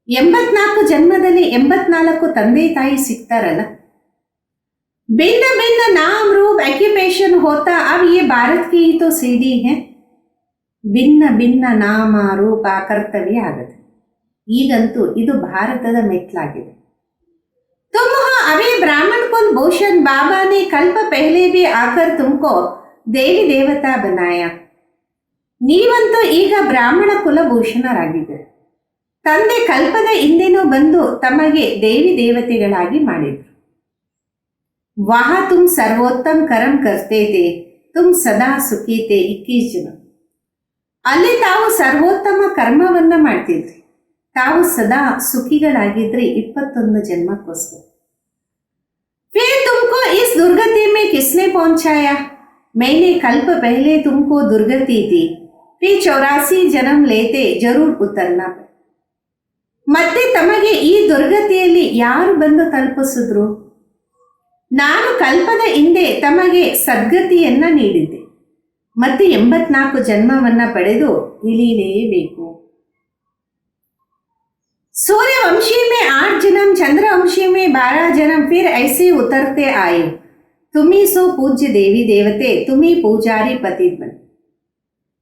84 ಜನ್ಮದಲ್ಲಿ 84 ತಂದೆ ತಾಯಿ ಸಿಗ್ತಾರಲ್ಲ. भिन्न भिन्न नाम रूप ऑक्यूपेशन होता, अब ये भारत की ही तो सीढ़ी है. ಭಿನ್ನ ಭಿನ್ನ ನಾಮ ರೂಪ ಕರ್ತವ್ಯ ಆಗುತ್ತೆ. ಈಗಂತೂ ಇದು ಭಾರತದ ಮೆಟ್ಲಾಗಿದೆ. तुम हो अभी ब्राह्मण कुल भूषण, बाबा ने कल्प पहले भी आकर तुमको देवी देवता बनाया. ನೀವಂತೂ ಈಗ ಬ್ರಾಹ್ಮಣ ಕುಲಭೂಷಣರಾಗಿದ್ದೀರಿ. ತಂದೆ ಕಲ್ಪದ ಹಿಂದೆನೂ ಬಂದು ತಮಗೆ ದೇವಿ ದೇವತೆಗಳಾಗಿ ಮಾಡಿದ್ರು. ವಾಹ ತುಮ್ ಸರ್ವೋತ್ತಮ ಕರ್ಮ ಕರ್ತೆ थे, ತುಮ್ ಸದಾ ಸುಖಿ थे. 21 ಜನ ಅಲ್ಲಿ ತಾವು ಸರ್ವೋತ್ತಮ ಕರ್ಮವನ್ನ ಮಾಡ್ತಿದ್ರಿ, ತಾವು ಸದಾ ಸುಖಿಗಳಾಗಿದ್ರಿ 21 ಜನ್ಮಕ್ಕೋಸ್ಕರ. फिर तुमको इस दुर्गति में किसने पहुंचाया? मैंने कल्प पहले तुमको दुर्गति दी, फिर 84 जन्म लेते जरूर उतरना. ಮತ್ತೆ ತಮಗೆ ಈ ದುರ್ಗತಿಯಲ್ಲಿ ಯಾರು ಬಂದು ತಲುಪಿಸಿದ್ರು? ನಾನು ಕಲ್ಪದ ಹಿಂದೆ ತಮಗೆ ಸದ್ಗತಿಯನ್ನ ನೀಡಿದ್ದೆ. ಮತ್ತೆ 84 ಜನ್ಮವನ್ನ ಪಡೆದು ಇಳಿಯಲೇಬೇಕು. सूर्यवंशी में 8 जन्म, चंद्रवंशी में 12 जन्म, फिर ऐसे उतरते आए. तुम्ही सो पूज्य देवी देवते, तुम्ही पूजारी पति बन.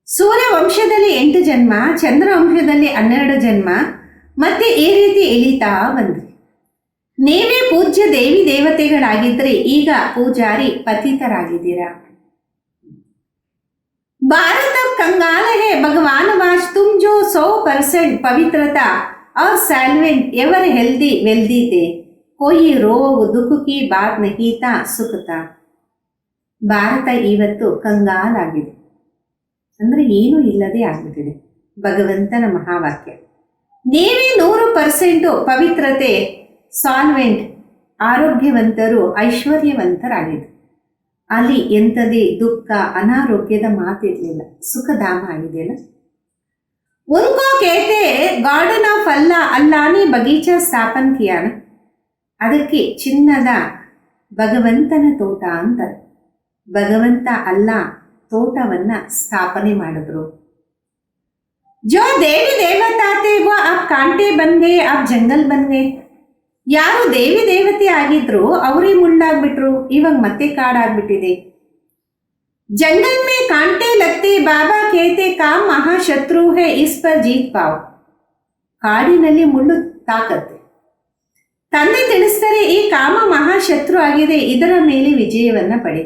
ಸೂರ್ಯವಂಶದಲ್ಲಿ 8 ಜನ್ಮ, ಚಂದ್ರವಂಶದಲ್ಲಿ 12 ಜನ್ಮ, ಮತ್ತೆ ಈ ರೀತಿ ಇಳಿತಾ ಬಂದ್ರಿ. ನೀವೇ ಪೂಜ್ಯ ದೇವಿ ದೇವತೆಗಳಾಗಿದ್ರೆ ಈಗ ಪೂಜಾರಿ ಪತಿತರಾಗಿದ್ದೀರಾ. भारत अब कंगाल है, भगवान वाच तुम जो 100% पवित्रता और सैल्वेंट एवर हेल्दी वेल्दी थे, कोई रोग दुख की बात नहीं था, सुख था. ಭಾರತ ಇವತ್ತು ಕಂಗಾಲಾಗಿದೆ, ಅಂದ್ರೆ ಏನೂ ಇಲ್ಲದೆ ಆಗ್ಬಿಟ್ಟಿದೆ. ಭಗವಂತನ ಮಹಾವಾಕ್ಯ. ನೀವೇ 100% ಪವಿತ್ರತೆ, ಸಾಲ್ವೆಂಟ್, ಆರೋಗ್ಯವಂತರು, ಐಶ್ವರ್ಯವಂತರಾಗಿದ್ರು. ಅಲ್ಲಿ ಎಂಥದೇ ದುಃಖ ಅನಾರೋಗ್ಯದ ಮಾತಿರ್ಲಿಲ್ಲ, ಸುಖಧಾಮ ಆಗಿದೆಯಲ್ಲ. ಉನ್ಕೋ ಕೇತೆ ಗಾರ್ಡನ್ ಆಫ್ ಅಲ್ಲಾ, ಅಲ್ಲಾನೇ ಬಗೀಚಾ ಸ್ಥಾಪನ್ ಕಿಯಾನ. ಅದಕ್ಕೆ ಚಿನ್ನದ ಭಗವಂತನ ತೋಟ ಅಂತಾರೆ. ಭಗವಂತ ಅಲ್ಲ ತೋಟವನ್ನ ಸ್ಥಾಪನೆ ಮಾಡಿದ್ರು. ಜೋ ದೇವಿ ದೇವತಾ ಥೇ ವೋ ಅಬ್ ಕಾಂಟೆ ಬನ್ ಗಯೆ, ಅಬ್ ಜಂಗಲ್ ಬನ್ ಗಯೆ. ಯಾರು ದೇವಿ ದೇವತೆ ಆಗಿದ್ರು ಅವರೇ ಮುಳ್ಳಾಗ್ಬಿಟ್ರು, ಇವಾಗ ಮತ್ತೆ ಕಾಡಾಗ್ಬಿಟ್ಟಿದೆ. जंगल में कांटे लगते, बाबा कहते काम महाशत्रु है, इस पर जीत पाओ. ಕಾಡಿನಲ್ಲಿ ಮುಳ್ಳು ತಾಕತ್ತೆ. ತಂದೆ ತಿಳಿಸ್ತಾರೆ ಈ ಕಾಮ ಮಹಾಶತ್ರು ಆಗಿದೆ, ಇದರ ಮೇಲೆ ವಿಜಯವನ್ನ ಪಡೆ.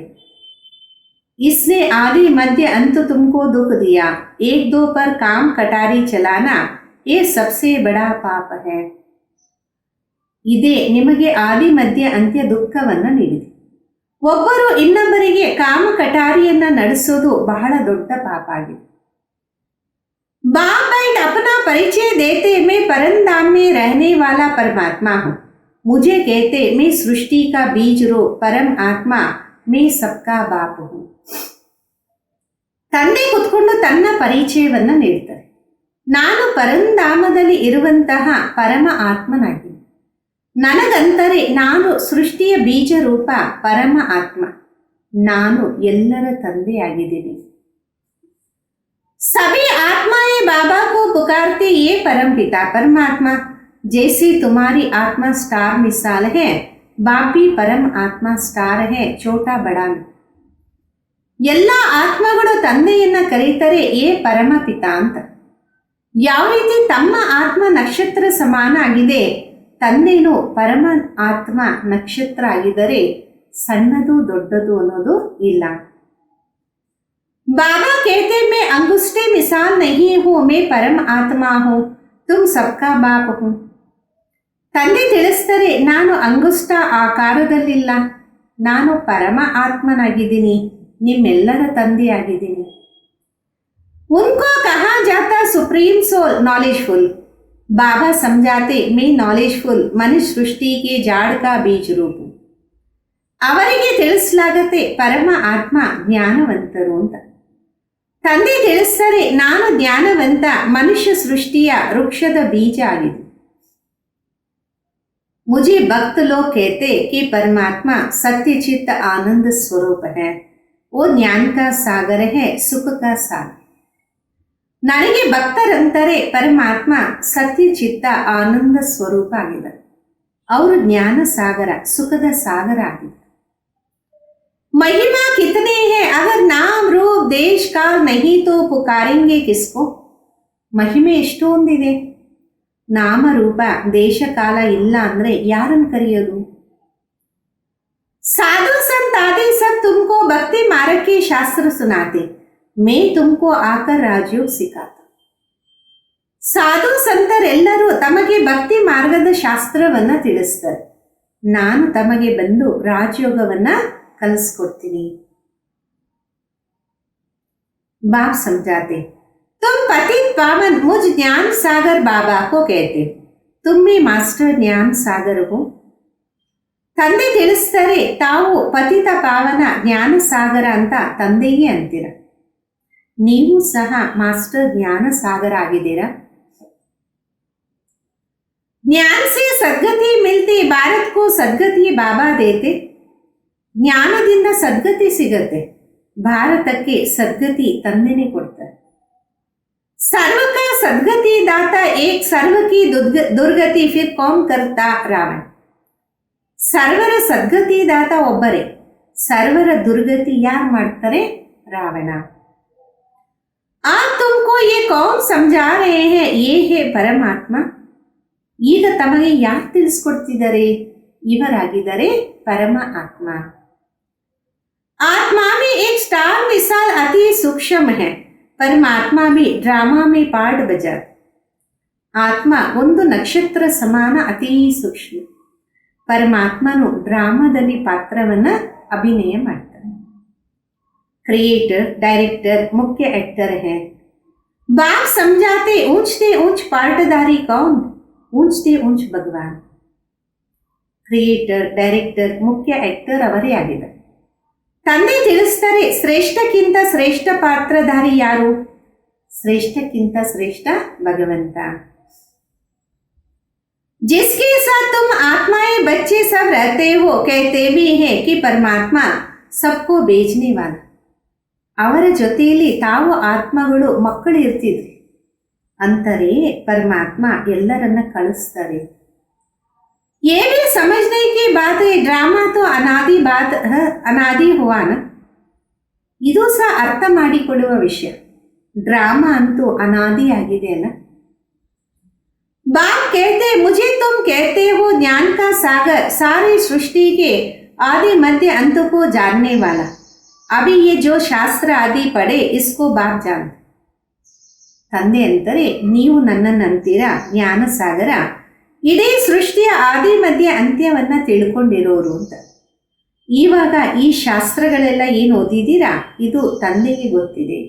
इसने आदि मध्य अंत तुमको दुख दिया, एक दो पर काम कटारी चलाना ये सबसे बड़ा पाप है. ಇದೇ ನಿಮಗೆ ಆದಿ ಮಧ್ಯ ಅಂತ್ಯ ದುಃಖವನ್ನ ನೀಡಿದೆ. ಒಬ್ಬರು ಇನ್ನೊಬ್ಬರಿಗೆ ಕಾಮ ಕಟಾರಿಯನ್ನ ನಡೆಸೋದು ಬಹಳ ದೊಡ್ಡ ಪಾಪ ಆಗಿದೆ. बाप बैठ अपना परिचय देते, मैं परमधाम में रहने वाला परमात्मा हूँ. मुझे कहते मैं सृष्टि का बीज रो परम आत्मा, मैं सबका बाप हूँ. ತಂದೆ ಕುತ್ಕೊಂಡು ತನ್ನ ಪರಿಚಯವನ್ನ ನೀಡ್ತಾರೆ. ನಾನು ಪರಂಧಾಮದಲ್ಲಿ ಇರುವಂತಹ ಪರಮ ಆತ್ಮನಾಗಿದ್ದೀನಿ. ನನಗಂತರೆ ನಾನು ಸೃಷ್ಟಿಯ ಬೀಜ ರೂಪ ಪರಮ ಆತ್ಮ. ನಾನು ಎಲ್ಲರ ತಂದೆಯಾಗಿದ್ದೀನಿ. सभी आत्माएं बाबा को पुकारते, ये परम पिता परमात्मा. जैसे तुम्हारी आत्मा स्टार मिसाल है, बाप भी परम आत्मा स्टार है, छोटा बड़ा. ಎಲ್ಲ ಆತ್ಮಗಳು ತಂದೆಯನ್ನ ಕರೀತಾರೆ ಏ ಪರಮ ಪಿತಾ ಅಂತ. ಯಾವ ರೀತಿ ತಮ್ಮ ಆತ್ಮ ನಕ್ಷತ್ರ ಸಮಾನ ಆಗಿದೆ, ತಂದೆನೂ ಪರಮ ಆತ್ಮ ನಕ್ಷತ್ರ ಆಗಿದ್ದರೆ ಸಣ್ಣದು ದೊಡ್ಡದು ಅನ್ನೋದು ಇಲ್ಲ. बाबा कहते मैं अंगुष्ठे मिसाल नहीं हूं, मैं परम आत्मा हूं. ತುಮ್ ಸಬ್ಕಾ ಬಾಪ್ ಹೂಂ. ತಂದೆ ತಿಳಿಸ್ತಾರೆ, ನಾನು ಅಂಗುಷ್ಟ ಆಕಾರದಲ್ಲಿಲ್ಲ, ನಾನು ಪರಮ ಆತ್ಮನಾಗಿದ್ದೀನಿ, ನಿಮ್ಮೆಲ್ಲರ ತಂದೆಯಾಗಿದ್ದೀನಿ. ಉನ್ಕೋ ಕಹಾ ಜಾತಾ ಸುಪ್ರೀಂ ಸೋಲ್ ನಾಲೆಜ್ಫುಲ್. ಬಾಬಾ ಸಮಜಾತೆ ಮೇ ನಾಲೆಜ್ಫುಲ್ ಮನುಷ್ಯ ಸೃಷ್ಟಿಗೆ ಜಾಡ್ ಕಾ ಬೀಜ ರೂಪ. ಅವರಿಗೆ ತಿಳಿಸಲಾಗತ್ತೆ ಪರಮ ಆತ್ಮ ಜ್ಞಾನವಂತರು ಅಂತ. ತಂದೆ ತಿಳಿಸ್ತಾರೆ, ನಾನು ಜ್ಞಾನವಂತ, ಮನುಷ್ಯ ಸೃಷ್ಟಿಯ ವೃಕ್ಷದ ಬೀಜ ಆಗಿದೆ. मुझे भक्त लोग कहते कि परमात्मा सत्यचित्त आनंद स्वरूप है, वो ज्ञान का सागर है, सुख का सागर. ನನಗೆ ಭಕ್ತರಂತಾರೆ ಪರಮಾತ್ಮ ಸತ್ಯಚಿತ್ತ ಆನಂದ ಸ್ವರೂಪ ಆಗಿದೆ, ಅವರು ಜ್ಞಾನ ಸಾಗರ, ಸುಖದ ಸಾಗರ ಆಗಿದೆ. महिमा कितने हैं अगर नाम रूप देश काल नहीं तो पुकारेंगे किसको. ಮಹಿಮೆ ಎಷ್ಟೊಂದಿದೆ, ನಾಮರೂಪ ದೇಶ ಕಾಲ ಇಲ್ಲ ಅಂದ್ರೆ ಯಾರನ್ನು ಕರೆಯೋದು. साधु संत आदि सब तुमको भक्ति मार्ग के शास्त्र सुनाते, मैं तुमको आकर राजयोग सिखाता. ಸಾಧು ಸಂತರೆಲ್ಲರೂ ತಮಗೆ ಭಕ್ತಿ ಮಾರ್ಗದ ಶಾಸ್ತ್ರವನ್ನ ತಿಳಿಸ್ತಾರೆ, ನಾನು ತಮಗೆ ಬಂದು ರಾಜಯೋಗವನ್ನ ಕಲಿಸ್ಕೊಡ್ತೀನಿ. बाप समझाते, तुम पतित पावन मुझ ज्ञान सागर बाबा को कहते, तुम भी मास्टर ज्ञान सागर हो. ತಂದೆ ತಿಳಿಸ್ತಾರೆ, ತಾವು ಪತಿತ ಪಾವನ ಜ್ಞಾನ ಸಾಗರ ಅಂತ ತಂದೆಯೇ ಅಂತೀರ, ನೀವು ಸಹ ಮಾಸ್ಟರ್ ಜ್ಞಾನ ಸಾಗರ ಆಗಿದ್ದೀರಾ. ಜ್ಞಾನ ಸೇ ಸದ್ಗತಿ ಮಿಲ್ತಿ ಭಾರತ್ ಕೋ ಸದ್ಗತಿ ಬಾಬಾ ದೇತೆ. ಜ್ಞಾನದಿಂದ ಸದ್ಗತಿ ಸಿಗತ್ತೆ, ಭಾರತಕ್ಕೆ ಸದ್ಗತಿ ತಂದೆನೇ ಕೊಡ್ತಾರೆ. सर्व का सदगति दाता एक सर्व की दुर्गति फिर कौन करता रावण. ಸರ್ವರ ಸದ್ಗತಿ ದಾತ ಒಬ್ಬರೇ, ಸರ್ವರ ದುರ್ಗತಿ ಯಾರು ಮಾಡ್ತಾರೆ, ರಾವಣ. आप तुमको ये कौन समझा रहे हैं, ये है ಪರಮಾತ್ಮ. ಈಗ ತಮಗೆ ಯಾರು ತಿಳಿಸ್ಕೊಡ್ತಿದ್ದಾರೆ, ಇವರಾಗಿದ್ದಾರೆ ಪರಮ ಆತ್ಮ. आत्मा में एक स्टार मिसाल अति सूक्ष्म है, परमात्मा भी ड्रामा में पार्ट बजा. ಆತ್ಮ ಒಂದು ನಕ್ಷತ್ರ ಸಮಾನ ಅತಿ ಸೂಕ್ಷ್ಮ, ಪರಮಾತ್ಮನು ಡ್ರಾಮಾದಲ್ಲಿ ಪಾತ್ರವನ್ನ ಅಭಿನಯ ಮಾಡ್ತಾನೆ. ಕ್ರಿಯೇಟರ್, ಡೈರೆಕ್ಟರ್, ಮುಖ್ಯ ಆಕ್ಟರ್ है. बाप समझाते ऊंचते ऊंच पार्टधारी कौन, ऊंचते ऊंच भगवान. ಕ್ರಿಯೇಟರ್, ಡೈರೆಕ್ಟರ್, ಮುಖ್ಯ ಆಕ್ಟರ್ ಅವರೇ ಆಗಿದ್ದಾರೆ. ತಂದೆ ತಿಳಿಸ್ತಾರೆ, ಶ್ರೇಷ್ಠಕ್ಕಿಂತ ಶ್ರೇಷ್ಠ ಪಾತ್ರಧಾರಿ ಯಾರು, ಶ್ರೇಷ್ಠಕ್ಕಿಂತ ಶ್ರೇಷ್ಠ ಭಗವಂತ. जिसके साथ तुम आत्माएं बच्चे सब रहते हो, कहते भी हैं कि परमात्मा सबको बेचने वाला. ಅವರ ಜೊತೆಯಲ್ಲಿ ತಾವು ಆತ್ಮಗಳು ಮಕ್ಕಳು ಇರ್ತಿದ್ರಿ ಅಂತಾರೆ, ಪರಮಾತ್ಮ ಎಲ್ಲರನ್ನ ಕಳಿಸ್ತಾರೆ. ये भी समझने की बात है, ड्रामा तो अनादि बात है, अनादि हुआ ना. ಇದು ಸಹ ಅರ್ಥ ಮಾಡಿಕೊಳ್ಳುವ ವಿಷಯ, ಡ್ರಾಮಾ ಅಂತೂ ಅನಾದಿ ಆಗಿದೆ ಅಲ್ಲ. बाप कहते, मुझे तुम कहते हो ज्ञान का सागर, सारी सृष्टि के आदि मध्य अंत को जानने वाला. अभी ये जो शास्त्र आदि पढ़े इसको बाप जानते. ತಂದೆ ಅಂತಾರೆ, ನೀವು ನನ್ನನ್ನಂತೀರಾ ಜ್ಞಾನ ಸಾಗರ, ಇಡೀ ಸೃಷ್ಟಿಯ ಆದಿ ಮಧ್ಯ ಅಂತ್ಯವನ್ನ ತಿಳ್ಕೊಂಡಿರೋರು ಅಂತ. ಇವಾಗ ಈ ಶಾಸ್ತ್ರಗಳೆಲ್ಲ ಏನು ಓದಿದ್ದೀರಾ, ಇದು ತಂದೆಗೆ ಗೊತ್ತಿದೆ.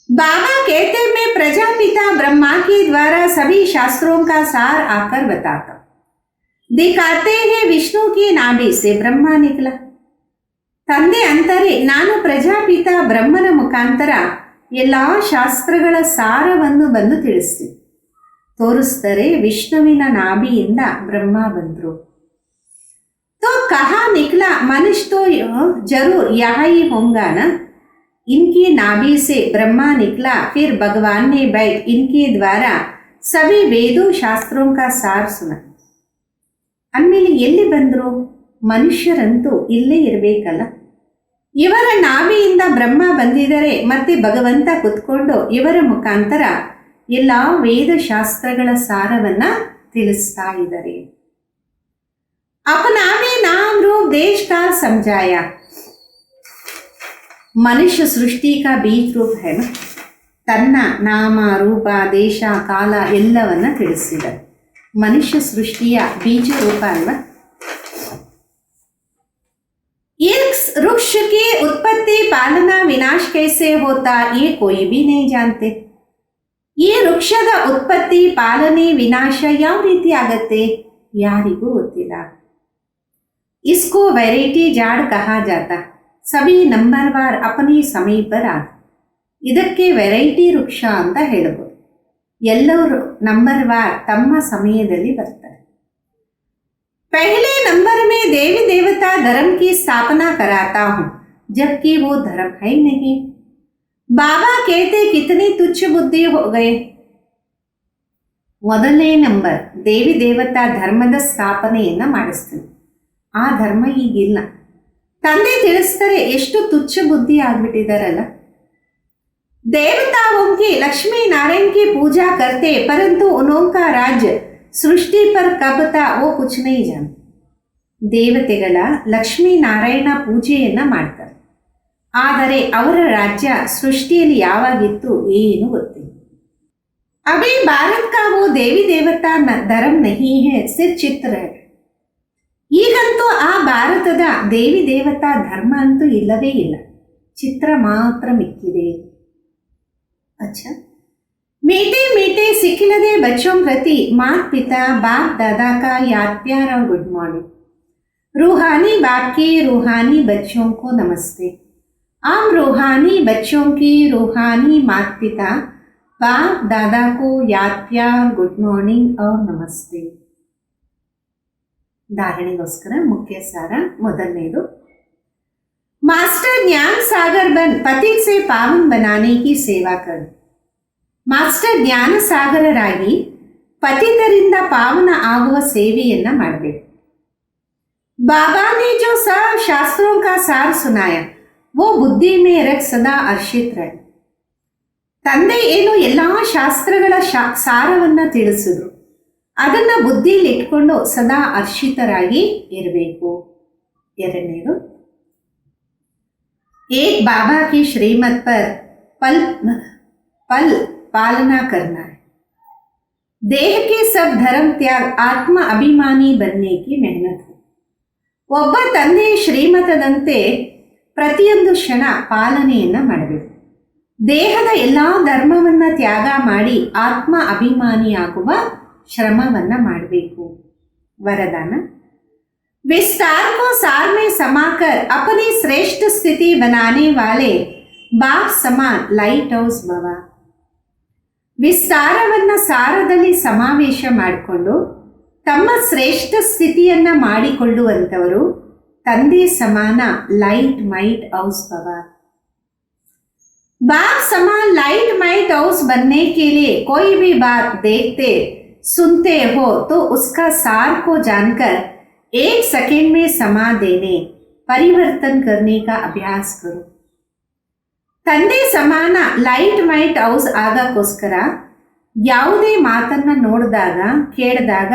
बाबा कहते, मैं प्रजापिता ब्रह्मा के द्वारा सभी शास्त्रों का सार आकर बताता. दिखाते हैं विष्णु की नाभि से ब्रह्मा निकला. ತಂದೆ ಅಂತಾರೆ, ನಾನು ಪ್ರಜಾಪಿತ ಬ್ರಹ್ಮನ ಮುಖಾಂತರ ಎಲ್ಲಾ ಶಾಸ್ತ್ರಗಳ ಸಾರವನ್ನು ಬಂದು ತಿಳಿಸ್ತೀನಿ. ತೋರಿಸ್ತಾರೆ, ವಿಷ್ಣುವಿನ ನಾಭಿಯಿಂದ ಬ್ರಹ್ಮ ಬಂದ್ರು. तो कहाँ निकला मनुष्य तो जरूर यहाँ ही होगा ना. इनकी नाभि से ब्रह्मा निकला, फिर भगवान ने बैठ इनके द्वारा सभी वेदों शास्त्रों का सार सुना. ಅಂದಮೇಲೆ ಎಲ್ಲಿ ಬಂದ್ರು, ಮನುಷ್ಯರಂತೂ ಇಲ್ಲೇ ಇರಬೇಕಲ್ಲ. ಇವರ ನಾಭಿಯಿಂದ ಬ್ರಹ್ಮ ಬಂದಿದ್ದಾರೆ, ಮತ್ತೆ ಭಗವಂತ ಕುತ್ಕೊಂಡು ಇವರ ಮುಖಾಂತರ ಎಲ್ಲ ವೇದ ಶಾಸ್ತ್ರಗಳ ಸಾರವನ್ನ ತಿಳಿಸ್ತಾ ಇದ್ದಾರೆ. अपना में नाम रूप देश काल समझाया. मनुष्य सृष्टि का बीज रूप है ना. ತನ್ನ ನಾಮ ರೂಪ ದೇಶ ಕಾಲ ಎಲ್ಲವನ್ನ ತಿಳಿಸಿದ. ಮನುಷ್ಯ ಸೃಷ್ಟಿಯ ಬೀಜ ರೂಪ ಅಲ್ವಾ. इस वृक्ष की उत्पत्ति पालना विनाश कैसे होता ये कोई भी नहीं जानते. ಈ ವೃಕ್ಷದ ಉತ್ಪತ್ತಿ ಪಾಲನೆ ವಿನಾಶ ಯಾವ ರೀತಿ ಆಗತ್ತೆ ಯಾರಿಗೂ ಗೊತ್ತಿಲ್ಲ. इसको वैरायटी झाड़ कहा जाता. सभी नंबरवार अपने समय पर आते. ಇದಕ್ಕೆ ವೆರೈಟಿ ವೃಕ್ಷ ಅಂತ ಹೇಳಬಹುದು. ಎಲ್ಲರೂ ನಂಬರ್ವಾರ್ ತಮ್ಮ ಸಮಯದಲ್ಲಿ ಬರ್ತಾರೆ. पहले नंबर में देवी देवता धर्म की स्थापना कराता हूँ जबकि वो धर्म है ही नहीं. बाबा कहते कितनी तुच्छ बुद्धि हो गए. ಮೊದಲನೇ ನಂಬರ್ ದೇವಿ ದೇವತಾ ಧರ್ಮದ ಸ್ಥಾಪನೆಯನ್ನ ಮಾಡಿಸ್ತೀನಿ. ಆ ಧರ್ಮ ಈಗಿಲ್ಲ. ತಂದೆ ತಿಳಿಸ್ತಾರೆ ಎಷ್ಟು ತುಚ್ಛ ಬುದ್ಧಿ ಆಗ್ಬಿಟ್ಟಿದಾರಲ್ಲ. देवताओं की लक्ष्मी नारायण की पूजा करते परंतु उनका राज्य सृष्टि पर कब था वो कुछ नहीं जानते. ದೇವತೆಗಳ ಲಕ್ಷ್ಮೀ ನಾರಾಯಣ ಪೂಜೆಯನ್ನ ಮಾಡ್ತಾರೆ, ಆದರೆ ಅವರ ರಾಜ್ಯ ಸೃಷ್ಟಿಯಲ್ಲಿ ಯಾವಾಗಿತ್ತು ಏನು ಗೊತ್ತಿಲ್ಲ. अभी भारत का वो देवी देवता धर्म नहीं है सिर्फ चित्र है. ಈಗಂತೂ ಆ ಭಾರತದ ದೇವಿ ದೇವತಾ ಧರ್ಮ ಅಂತೂ ಇಲ್ಲವೇ ಇಲ್ಲ, ಚಿತ್ರ ಮಾತ್ರ ಮಿಕ್ಕಿದೆ. अच्छा, मीठे मीठे सिखिलदे बच्चों प्रति माता पिता बाप दादा का याद प्यार और गुड मॉर्निंग. रूहानी बाप की रूहानी बच्चों को नमस्ते. आम रूहानी बच्चों की रूहानी माता पिता बाप दादा को याद प्यार गुड मॉर्निंग और नमस्ते. धारणेಗೋಸ್ಕರ मुख्य सार ಮೊದಲನೇದು, मास्टर ज्ञान सागर बन पति से पावन बनाने की सेवा कर. ಮಾಸ್ಟರ್ ಜ್ಞಾನ ಸಾಗರರಾಗಿ ಪತಿತರಿಂದ ಪಾವನ ಆಗುವ ಸೇವೆಯನ್ನ ಮಾಡಬೇಕು. बाबा ने जो सब शास्त्रों का सार सुनाया वो बुद्धि में रख सदा हर्षित रहे. ತಂದೆ ಏನು ಎಲ್ಲಾ ಶಾಸ್ತ್ರಗಳ ಸಾರವನ್ನ ತಿಳಿಸಿದ್ರು, ಅದನ್ನ ಬುದ್ಧಿಯಲ್ಲಿ ಇಟ್ಕೊಂಡು ಸದಾ ಹರ್ಷಿತರಾಗಿ ಇರಬೇಕು. ಎರಡನೇದು, एक बाबा की श्रीमत पर पल पल पालना करना है. देह के सब धर्म त्याग आत्म अभिमानी बनने की मेहनत है. ಒಬ್ಬ ತಂದೆಯ ಶ್ರೀಮತದಂತೆ ಪ್ರತಿಯೊಂದು ಕ್ಷಣ ಪಾಲನೆಯನ್ನ ಮಾಡಬೇಕು. ದೇಹದ ಎಲ್ಲಾ ಧರ್ಮವನ್ನ ತ್ಯಾಗ ಮಾಡಿ ಆತ್ಮ ಅಭಿಮಾನಿಯಾಗುವ ಶ್ರಮವನ್ನ ಮಾಡಬೇಕು. ವರದಾನ, विस्तार को सार में समाकर अपनी श्रेष्ठ स्थिति बनाने वाले बाप समान लाइट हाउस भव. ವಿಸ್ತಾರವನ್ನ ಸಾರದಲ್ಲಿ ಸಮಾವೇಶ ಮಾಡಿಕೊಂಡು ತಮ್ಮ ಶ್ರೇಷ್ಠ ಸ್ಥಿತಿಯನ್ನ ಮಾಡಿಕೊಳ್ಳುವಂಥವರು ತಂದೆ ಸಮಾನ ಲೈಟ್ ಮೈಟ್ हाउस भव. बाप समान लाइट माइट हाउस बनने के लिए कोई भी बात देखते सुनते हो तो उसका सार को जानकर एक सेकेंड में समा देने परिवर्तन करने का अभ्यास करो. ತಂದೆ ಸಮಾನ ಲೈಟ್ ಮೈಟ್ ಹೌಸ್ ಆಗಕ್ಕೋಸ್ಕರ ಯಾವುದೇ ಮಾತನ್ನ ನೋಡಿದಾಗ ಕೇಳಿದಾಗ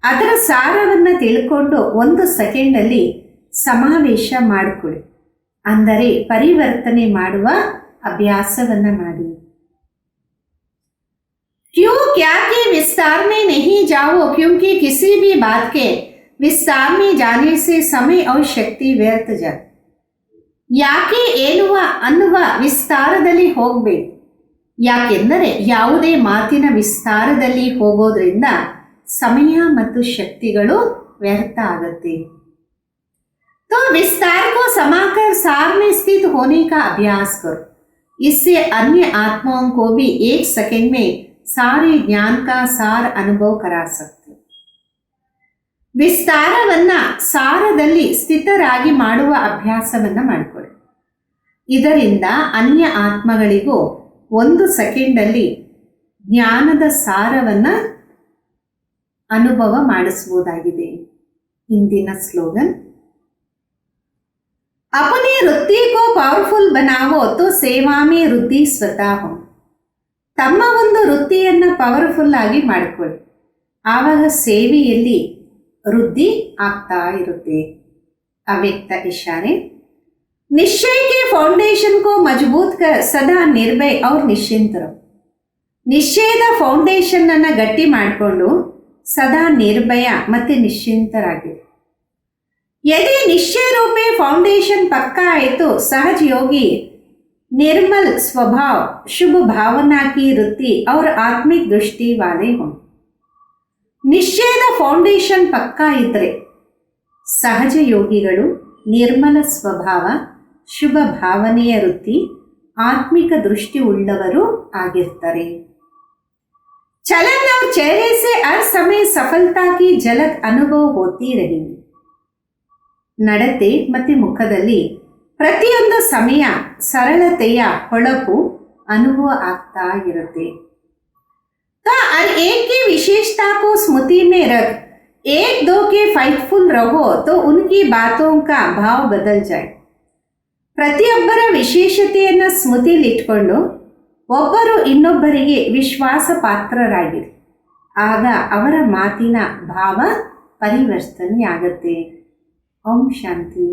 ಅದರ ಸಾರವನ್ನ ತಿಳ್ಕೊಂಡು ಒಂದು ಸೆಕೆಂಡಲ್ಲಿ ಸಮಾವೇಶ ಮಾಡಿಕೊಳ್ಳಿ, ಅಂದರೆ ಪರಿವರ್ತನೆ ಮಾಡುವ ಅಭ್ಯಾಸವನ್ನ ಮಾಡಿ. क्यों क्या के विस्तार में नहीं जाओ क्योंकि किसी भी बात के विस्तार में जाने से समय और शक्ति व्यर्थ जाए. ಯಾಕೆ ಏನುವ ಅನ್ನುವ ವಿಸ್ತಾರದಲ್ಲಿ ಹೋಗಬೇಕು, ಯಾಕೆಂದರೆ ಯಾವುದೇ ಮಾತಿನ ವಿಸ್ತಾರದಲ್ಲಿ ಹೋಗೋದ್ರಿಂದ ಸಮಯ ಮತ್ತು ಶಕ್ತಿಗಳು ವ್ಯರ್ಥ ಆಗುತ್ತೆ. तो विस्तार को समाकर सार में स्थित होने का अभ्यास करो. इससे अन्य आत्माओं को भी एक सेकंड में सारे ज्ञान का सार अनुभव करा सकते. ವಿಸ್ತಾರವನ್ನ ಸಾರದಲ್ಲಿ ಸ್ಥಿತರಾಗಿ ಮಾಡುವ ಅಭ್ಯಾಸವನ್ನ ಮಾಡಿಕೊಳ್ಳಿ. ಇದರಿಂದ ಅನ್ಯ ಆತ್ಮಗಳಿಗೂ ಒಂದು ಸೆಕೆಂಡಲ್ಲಿ ಜ್ಞಾನದ ಸಾರವನ್ನ ಅನುಭವ ಮಾಡಿಸಬಹುದಾಗಿದೆ. ಇಂದಿನ ಸ್ಲೋಗನ್, अपनी वृत्ति को पावरफुल बनावो तो सेवा में वृद्धि स्वतः हो. ತಮ್ಮ ಒಂದು ವೃತ್ತಿಯನ್ನ ಪವರ್ಫುಲ್ ಆಗಿ ಮಾಡಿಕೊಳ್ಳಿ, ಆವಾಗ ಸೇವೆಯಲ್ಲಿ ವೃದ್ಧಿ ಆಗ್ತಾ ಇರುತ್ತೆ. ಅವ್ಯಕ್ತ ಇಶಾರೆ, निश्चय के फाउंडेशन को मजबूत कर सदा निर्भय और निश्चिंत रहो. ನಿಶ್ಚಯದ ಫೌಂಡೇಶನ್ ಅನ್ನ ಗಟ್ಟಿ ಮಾಡಿಕೊಂಡು ಸದಾ ನಿರ್ಭಯ ಮತ್ತೆ ನಿಶ್ಚಿಂತರಾಗಿರಿ. यदि निश्चय रूपे फाउंडेशन पक्का है तो सहज योगी निर्मल स्वभाव, शुभ भावना की वृत्ति और आत्मिक दृष्टि वाले हों. ನಿಶ್ಚಯದ ಫೌಂಡೇಶನ್ ಪಕ್ಕಾ ಇದ್ರೆ ಸಹಜ ಯೋಗಿಗಳು ನಿರ್ಮಲ ಸ್ವಭಾವ, ಶುಭ ಭಾವನೆಯ ವೃತ್ತಿ, ಆತ್ಮಿಕ ದೃಷ್ಟಿ ಉಳ್ಳವರು ಆಗಿರ್ತಾರೆ. चलन और चेहरे से हर समय सफलता की झलक अनुभव होती रहेगी. ನಡತೆ ಮತ್ತು ಮುಖದಲ್ಲಿ ಪ್ರತಿಯೊಂದು ಸಮಯ ಸರಳತೆಯ ಹೊಳಪು ಅನುಭವ ಆಗ್ತಾ ಇರುತ್ತೆ. तो हर एक की विशेषता को स्मृति में रख एक दो के फाइटफुल रहो तो उनकी बातों का भाव बदल जाए. ಪ್ರತಿಯೊಬ್ಬರ ವಿಶೇಷತೆಯನ್ನು ಸ್ಮೃತಿಯಲ್ಲಿಟ್ಕೊಂಡು ಒಬ್ಬರು ಇನ್ನೊಬ್ಬರಿಗೆ ವಿಶ್ವಾಸ ಪಾತ್ರರಾಗಿರಿ. ಆಗ ಅವರ ಮಾತಿನ ಭಾವ ಪರಿವರ್ತನೆಯಾಗತ್ತೆ. ಓಂ ಶಾಂತಿ.